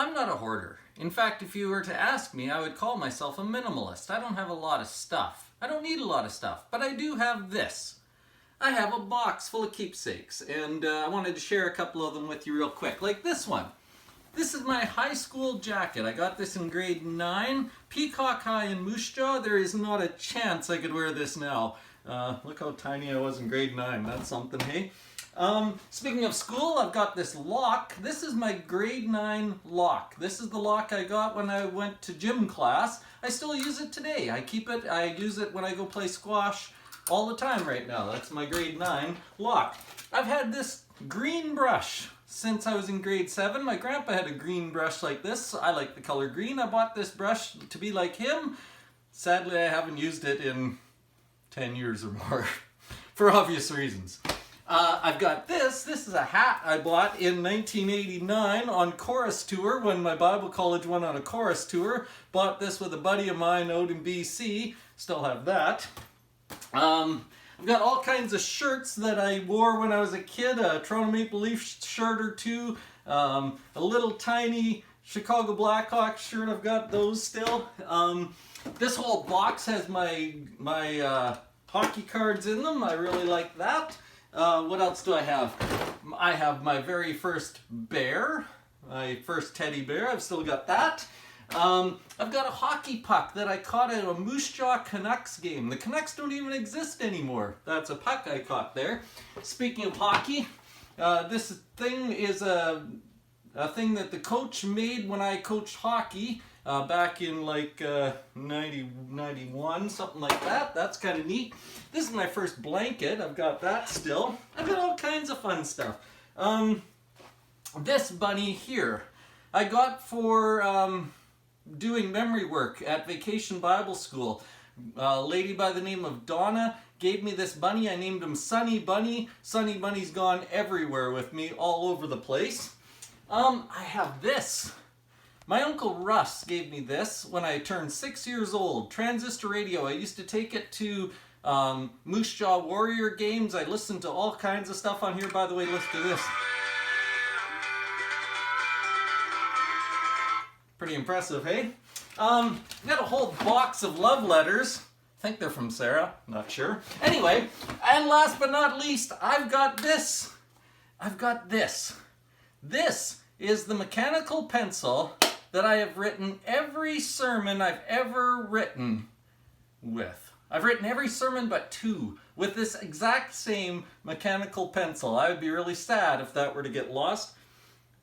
I'm not a hoarder. In fact, if you were to ask me, I would call myself a minimalist. I don't have a lot of stuff. I don't need a lot of stuff, but I do have this. I have a box full of keepsakes, and I wanted to share a couple of them with you real quick. Like this one. This is my high school jacket. I got this in grade 9. Peacock High in Moose Jaw. There is not a chance I could wear this now. Look how tiny I was in grade 9. That's something, hey? Speaking of school, I've got this lock. This is my grade 9 lock. This is the lock I got when I went to gym class. I still use it today. I keep it. I use it when I go play squash all the time right now. That's my grade 9 lock. I've had this green brush since I was in grade 7. My grandpa had a green brush like this. I like the color green. I bought this brush to be like him. Sadly, I haven't used it in 10 years or more for obvious reasons. I've got this. This is a hat I bought in 1989 on chorus tour when my Bible college went on a chorus tour. Bought this with a buddy of mine out in BC. Still have that. I've got all kinds of shirts that I wore when I was a kid. A Toronto Maple Leaf shirt or two. A little tiny Chicago Blackhawks shirt. I've got those still. This whole box has my hockey cards in them. I really like that. What else do I have? I have my very first bear. My first teddy bear. I've still got that. I've got a hockey puck that I caught at a Moose Jaw Canucks game. The Canucks don't even exist anymore. That's a puck I caught there. Speaking of hockey, this thing is a thing that the coach made when I coached hockey back in like 90, 91, something like that. That's kind of neat. This is my first blanket. I've got that still. I've got all kinds of fun stuff. This bunny here, I got for doing memory work at Vacation Bible School. A lady by the name of Donna gave me this bunny. I named him Sunny Bunny. Sunny Bunny's gone everywhere with me, all over the place. I have this. My Uncle Russ gave me this when I turned 6 years old. Transistor radio. I used to take it to Moose Jaw Warrior games. I listened to all kinds of stuff on here. By the way, listen to this. Pretty impressive, hey? Got a whole box of love letters. I think they're from Sarah. Not sure. Anyway, and last but not least, I've got this. I've got this. This is the mechanical pencil that I have written every sermon I've ever written with. I've written every sermon but 2 with this exact same mechanical pencil. I would be really sad if that were to get lost.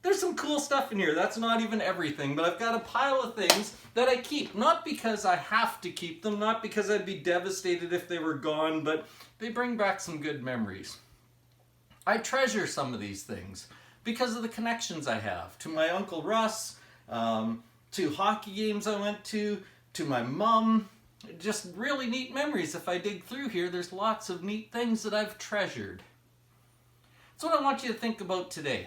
There's some cool stuff in here. That's not even everything, but I've got a pile of things that I keep. Not because I have to keep them, not because I'd be devastated if they were gone, but they bring back some good memories. I treasure some of these things because of the connections I have to my Uncle Russ, to hockey games I went to my mom. Just really neat memories. If I dig through here, there's lots of neat things that I've treasured. That's what I want you to think about today.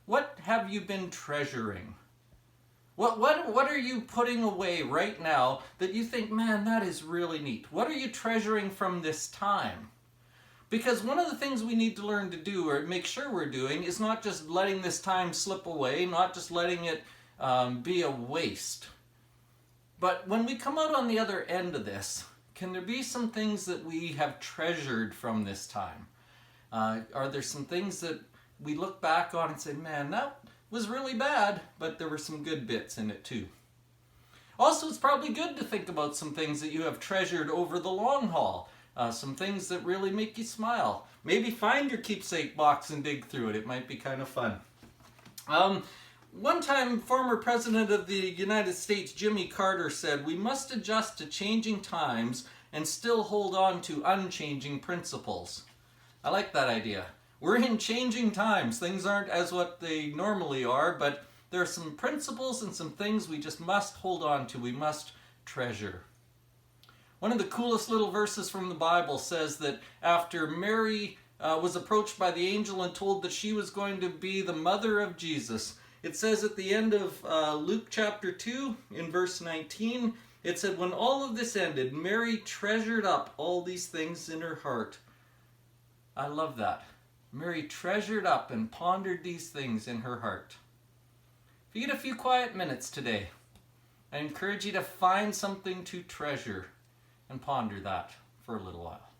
What have you been treasuring? What are you putting away right now that you think, man, that is really neat? What are you treasuring from this time? Because one of the things we need to learn to do, or make sure we're doing, is not just letting this time slip away, not just letting it be a waste. But when we come out on the other end of this, can there be some things that we have treasured from this time? Are there some things that we look back on and say, man, that was really bad, but there were some good bits in it too. Also, it's probably good to think about some things that you have treasured over the long haul. Some things that really make you smile. Maybe find your keepsake box and dig through it. It might be kind of fun. One time, former President of the United States, Jimmy Carter, said, "We must adjust to changing times and still hold on to unchanging principles." I like that idea. We're in changing times. Things aren't as what they normally are, but there are some principles and some things we just must hold on to. We must treasure. One of the coolest little verses from the Bible says that after Mary was approached by the angel and told that she was going to be the mother of Jesus, it says at the end of Luke chapter 2, in verse 19, it said, "When all of this ended, Mary treasured up all these things in her heart." I love that. Mary treasured up and pondered these things in her heart. If If you get a few quiet minutes today, I encourage you to find something to treasure and ponder that for a little while.